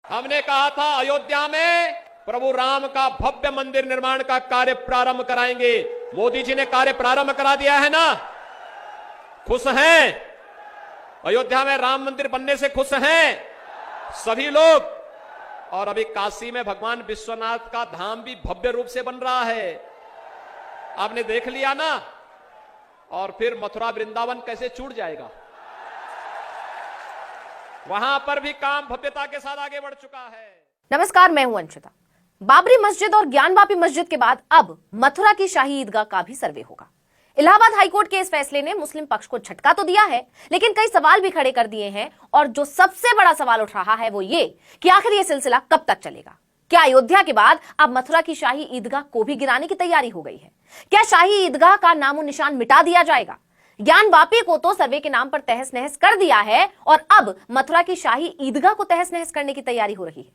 हमने कहा था अयोध्या में प्रभु राम का भव्य मंदिर निर्माण का कार्य प्रारंभ कराएंगे। मोदी जी ने कार्य प्रारंभ करा दिया है ना। खुश हैं? अयोध्या में राम मंदिर बनने से खुश हैं सभी लोग। और अभी काशी में भगवान विश्वनाथ का धाम भी भव्य रूप से बन रहा है, आपने देख लिया ना। और फिर मथुरा वृंदावन कैसे छूट जाएगा, वहां पर भी काम भव्यता के साथ आगे बढ़ चुका है। नमस्कार, मैं हूं अंशिता। बाबरी मस्जिद और ज्ञानवापी मस्जिद के बाद अब मथुरा की शाही ईदगाह का भी सर्वे होगा। इलाहाबाद हाईकोर्ट के इस फैसले ने मुस्लिम पक्ष को झटका तो दिया है, लेकिन कई सवाल भी खड़े कर दिए हैं। और जो सबसे बड़ा सवाल उठ रहा है वो ये कि आखिर ये सिलसिला कब तक चलेगा। क्या अयोध्या के बाद अब मथुरा की शाही ईदगाह को भी गिराने की तैयारी हो गई है? क्या शाही ईदगाह का नामो निशान मिटा दिया जाएगा? ज्ञानवापी को तो सर्वे के नाम पर तहस नहस कर दिया है और अब मथुरा की शाही ईदगाह को तहस नहस करने की तैयारी हो रही है।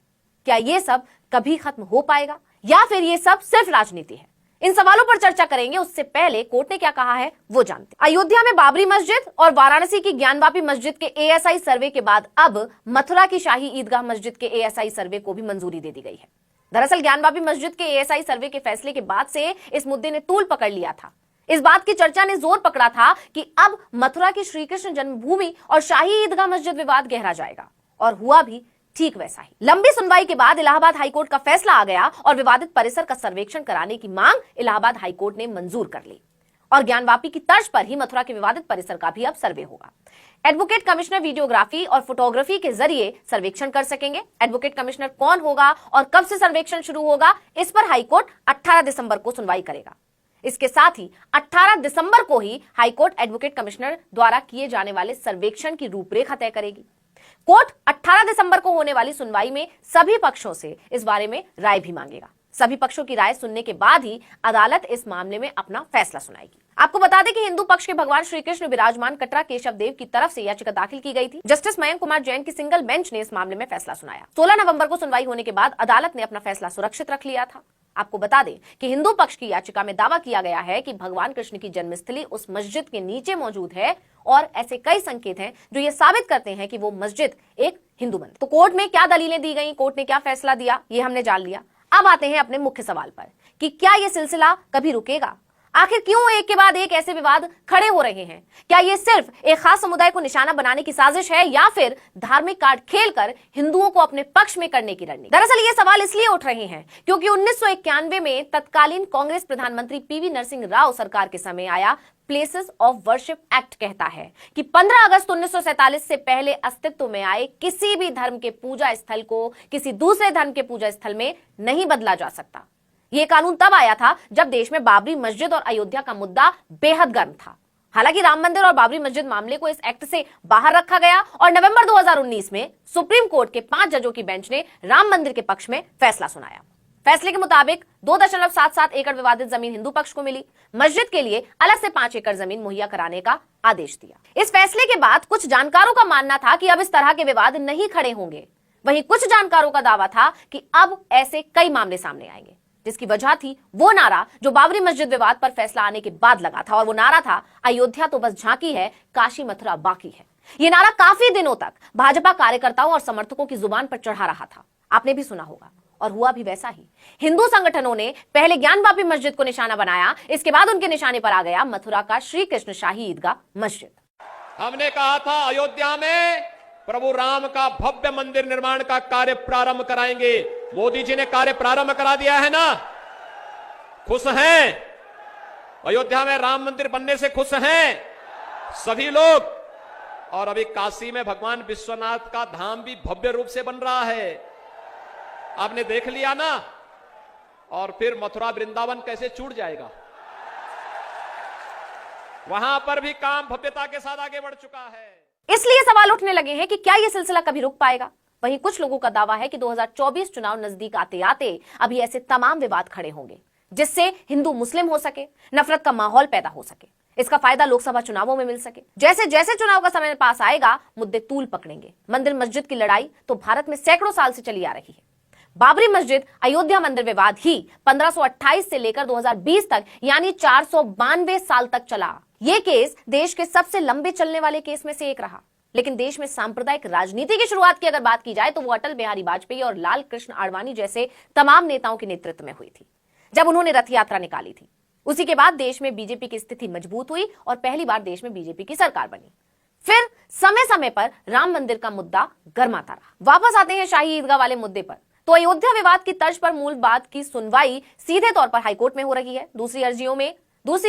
क्या ये सब कभी खत्म हो पाएगा या फिर ये सब सिर्फ राजनीति है? इन सवालों पर चर्चा करेंगे। उससे पहले कोर्ट ने क्या कहा है वो जानते हैं। अयोध्या में बाबरी मस्जिद और वाराणसी की ज्ञानवापी मस्जिद के एएसआई सर्वे के बाद अब मथुरा की शाही ईदगाह मस्जिद के एएसआई सर्वे को भी मंजूरी दे दी गई है। दरअसल ज्ञानवापी मस्जिद के एएसआई सर्वे के फैसले के बाद से इस मुद्दे ने तूल पकड़ लिया था। इस बात की चर्चा ने जोर पकड़ा था कि अब मथुरा की श्री कृष्ण जन्मभूमि और शाही ईदगाह मस्जिद विवाद गहरा जाएगा, और हुआ भी ठीक वैसा ही। लंबी सुनवाई के बाद इलाहाबाद हाईकोर्ट का फैसला आ गया और विवादित परिसर का सर्वेक्षण कराने की मांग इलाहाबाद हाईकोर्ट ने मंजूर कर ली। और ज्ञानवापी की तर्ज पर ही मथुरा के विवादित परिसर का भी अब सर्वे होगा। एडवोकेट कमिश्नर वीडियोग्राफी और फोटोग्राफी के जरिए सर्वेक्षण कर सकेंगे। एडवोकेट कमिश्नर कौन होगा और कब से सर्वेक्षण शुरू होगा, इस पर हाईकोर्ट 18 दिसंबर को सुनवाई करेगा। इसके साथ ही 18 दिसंबर को ही हाईकोर्ट एडवोकेट कमिश्नर द्वारा किए जाने वाले सर्वेक्षण की रूपरेखा तय करेगी। कोर्ट 18 दिसंबर को होने वाली सुनवाई में सभी पक्षों से इस बारे में राय भी मांगेगा। सभी पक्षों की राय सुनने के बाद ही अदालत इस मामले में अपना फैसला सुनाएगी। आपको बता दें कि हिंदू पक्ष के भगवान श्री कृष्ण विराजमान कटरा केशव देव की तरफ से याचिका दाखिल की गई थी। जस्टिस मयंक कुमार जैन की सिंगल बेंच ने इस मामले में फैसला सुनाया। 16 नवंबर को सुनवाई होने के बाद अदालत ने अपना फैसला सुरक्षित रख लिया था। आपको बता दें कि हिंदू पक्ष की याचिका में दावा किया गया है कि भगवान कृष्ण की जन्मस्थली उस मस्जिद के नीचे मौजूद है और ऐसे कई संकेत हैं जो ये साबित करते हैं कि वो मस्जिद एक हिंदू मंदिर। तो कोर्ट में क्या दलीलें दी गई, कोर्ट ने क्या फैसला दिया, ये हमने जान लिया। अब आते हैं अपने मुख्य सवाल पर कि क्या ये सिलसिला कभी रुकेगा? आखिर क्यों एक के बाद एक ऐसे विवाद खड़े हो रहे हैं? क्या ये सिर्फ एक खास समुदाय को निशाना बनाने की साजिश है या फिर धार्मिक कार्ड खेलकर हिंदुओं को अपने पक्ष में करने की रणनीति? दरअसल ये सवाल इसलिए उठ रहे हैं क्योंकि 1991 में तत्कालीन कांग्रेस प्रधानमंत्री पीवी नरसिंह राव सरकार के समय आया प्लेसेस ऑफ वर्शिप एक्ट कहता है कि 15 अगस्त 1947 से पहले अस्तित्व में आए किसी भी धर्म के पूजा स्थल को किसी दूसरे धर्म के पूजा स्थल में नहीं बदला जा सकता। यह कानून तब आया था जब देश में बाबरी मस्जिद और अयोध्या का मुद्दा बेहद गर्म था। हालांकि राम मंदिर और बाबरी मस्जिद मामले को इस एक्ट से बाहर रखा गया और नवंबर 2019 में सुप्रीम कोर्ट के 5 जजों की बेंच ने राम मंदिर के पक्ष में फैसला सुनाया। फैसले के मुताबिक 2.77 एकड़ विवादित जमीन हिंदू पक्ष को मिली। मस्जिद के लिए अलग से 5 एकड़ जमीन मुहैया कराने का आदेश दिया। इस फैसले के बाद कुछ जानकारों का मानना था कि अब इस तरह के विवाद नहीं खड़े होंगे। वहीं कुछ जानकारों का दावा था कि अब ऐसे कई मामले सामने आएंगे, जिसकी वजह थी वो नारा जो बाबरी मस्जिद विवाद पर फैसला आने के बाद लगा था। और वो नारा था, अयोध्या तो बस झांकी है, काशी मथुरा बाकी है। ये नारा काफी दिनों तक भाजपा कार्यकर्ताओं और समर्थकों की जुबान पर चढ़ा रहा था। आपने भी सुना होगा और हुआ भी वैसा ही। हिंदू संगठनों ने पहले ज्ञानवापी मस्जिद को निशाना बनाया, इसके बाद उनके निशाने पर आ गया मथुरा का श्री कृष्ण शाही ईदगाह मस्जिद। हमने कहा था अयोध्या में प्रभु राम का भव्य मंदिर निर्माण का कार्य प्रारंभ कराएंगे। मोदी जी ने कार्य प्रारंभ करा दिया है ना। खुश हैं? अयोध्या में राम मंदिर बनने से खुश हैं सभी लोग। और अभी काशी में भगवान विश्वनाथ का धाम भी भव्य रूप से बन रहा है, आपने देख लिया ना। और फिर मथुरा वृंदावन कैसे छूट जाएगा, वहां पर भी काम भव्यता के साथ आगे बढ़ चुका है। इसलिए सवाल उठने लगे हैं कि क्या यह सिलसिला कभी रुक पाएगा। वहीं कुछ लोगों का दावा है कि 2024 चुनाव नजदीक आते आते अभी ऐसे तमाम विवाद खड़े होंगे जिससे हिंदू मुस्लिम हो सके, नफरत का माहौल पैदा हो सके। इसका फायदा लोकसभा चुनावों में मिल सके। जैसे जैसे चुनाव का समय पास आएगा मुद्दे तूल पकड़ेंगे। मंदिर मस्जिद की लड़ाई तो भारत में सैकड़ों साल से चली आ रही है। बाबरी मस्जिद अयोध्या मंदिर विवाद ही 1528 से लेकर 2020 तक यानी 492 साल तक चला। यह केस देश के सबसे लंबे चलने वाले केस में से एक रहा। लेकिन देश में सांप्रदायिक राजनीति की शुरुआत की अगर बात की जाए तो वो अटल बिहारी वाजपेयी और लाल कृष्ण आडवाणी जैसे तमाम नेताओं के नेतृत्व में हुई थी, जब उन्होंने रथ यात्रा निकाली थी। उसी के बाद देश में बीजेपी की स्थिति मजबूत हुई और पहली बार देश में बीजेपी की सरकार बनी। फिर समय समय पर राम मंदिर का मुद्दा गर्माता रहा। वापस आते हैं शाही ईदगाह वाले मुद्दे पर, तो अयोध्या विवाद की तर्ज पर मूल बात की सुनवाई सीधे तौर पर हाईकोर्ट में हो रही है। दूसरी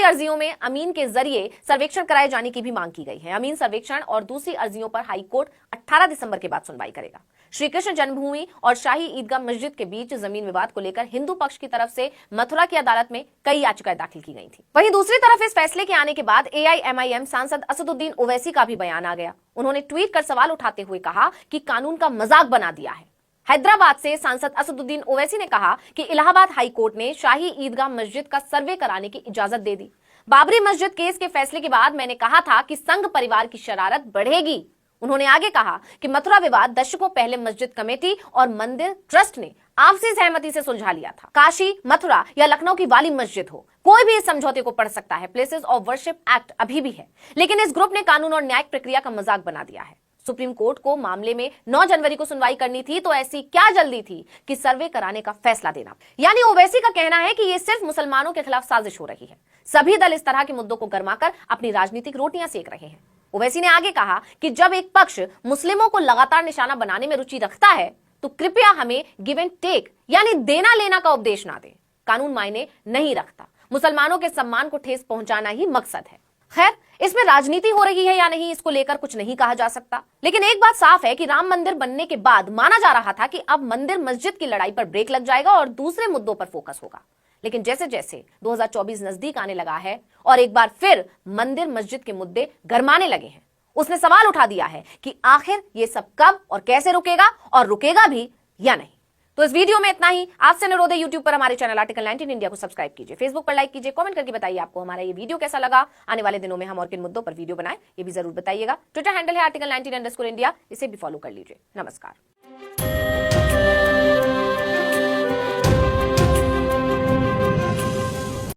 अर्जियों में अमीन के जरिए सर्वेक्षण कराए जाने की भी मांग की गई है। अमीन सर्वेक्षण और दूसरी अर्जियों पर हाईकोर्ट 18 दिसंबर के बाद सुनवाई करेगा। श्री कृष्ण जन्मभूमि और शाही ईदगाह मस्जिद के बीच जमीन विवाद को लेकर हिंदू पक्ष की तरफ से मथुरा की अदालत में कई याचिकाएं दाखिल की गई थी। वहीं दूसरी तरफ इस फैसले के आने के बाद AIMIM सांसद असदुद्दीन ओवैसी का भी बयान आ गया। उन्होंने ट्वीट कर सवाल उठाते हुए कहा कि कानून का मजाक बना दिया है। हैदराबाद से सांसद असदुद्दीन ओवैसी ने कहा कि इलाहाबाद हाईकोर्ट ने शाही ईदगाह मस्जिद का सर्वे कराने की इजाजत दे दी। बाबरी मस्जिद केस के फैसले के बाद मैंने कहा था कि संघ परिवार की शरारत बढ़ेगी। उन्होंने आगे कहा कि मथुरा विवाद दशकों पहले मस्जिद कमेटी और मंदिर ट्रस्ट ने आपसी सहमति से सुलझा लिया था। काशी, मथुरा या लखनऊ की वाली मस्जिद हो, कोई भी इस समझौते को पढ़ सकता है। प्लेसेस ऑफ वर्शिप एक्ट अभी भी है, लेकिन इस ग्रुप ने कानून और न्यायिक प्रक्रिया का मजाक बना दिया है। सुप्रीम कोर्ट को मामले में 9 जनवरी को सुनवाई करनी थी, तो ऐसी क्या जल्दी थी कि सर्वे कराने का फैसला देना। यानी ओवैसी का कहना है कि ये सिर्फ मुसलमानों के खिलाफ साजिश हो रही है। सभी दल इस तरह के मुद्दों को गरमाकर अपनी राजनीतिक रोटियां सेक रहे हैं। ओवैसी ने आगे कहा कि जब एक पक्ष मुस्लिमों को लगातार निशाना बनाने में रुचि रखता है तो कृपया हमें गिव एंड टेक यानी देना लेना का उपदेश ना दे। कानून मायने नहीं रखता, मुसलमानों के सम्मान को ठेस पहुंचाना ही मकसद है। खैर, इसमें राजनीति हो रही है या नहीं, इसको लेकर कुछ नहीं कहा जा सकता, लेकिन एक बात साफ है कि राम मंदिर बनने के बाद माना जा रहा था कि अब मंदिर मस्जिद की लड़ाई पर ब्रेक लग जाएगा और दूसरे मुद्दों पर फोकस होगा। लेकिन जैसे जैसे 2024 नजदीक आने लगा है और एक बार फिर मंदिर मस्जिद के मुद्दे गरमाने लगे हैं, उसने सवाल उठा दिया है कि आखिर ये सब कब और कैसे रुकेगा और रुकेगा भी या नहीं। तो इस वीडियो में इतना ही। आपसे अनुरोध है, यूट्यूब पर हमारे चैनल आर्टिकल 19 इंडिया को सब्सक्राइब कीजिए, फेसबुक पर लाइक कीजिए, कमेंट करके बताइए आपको हमारा ये वीडियो कैसा लगा। आने वाले दिनों में हम और किन मुद्दों पर वीडियो बनाएं ये भी जरूर बताइएगा। ट्विटर हैंडल है article19_India, इसे भी फॉलो कर लीजिए। नमस्कार।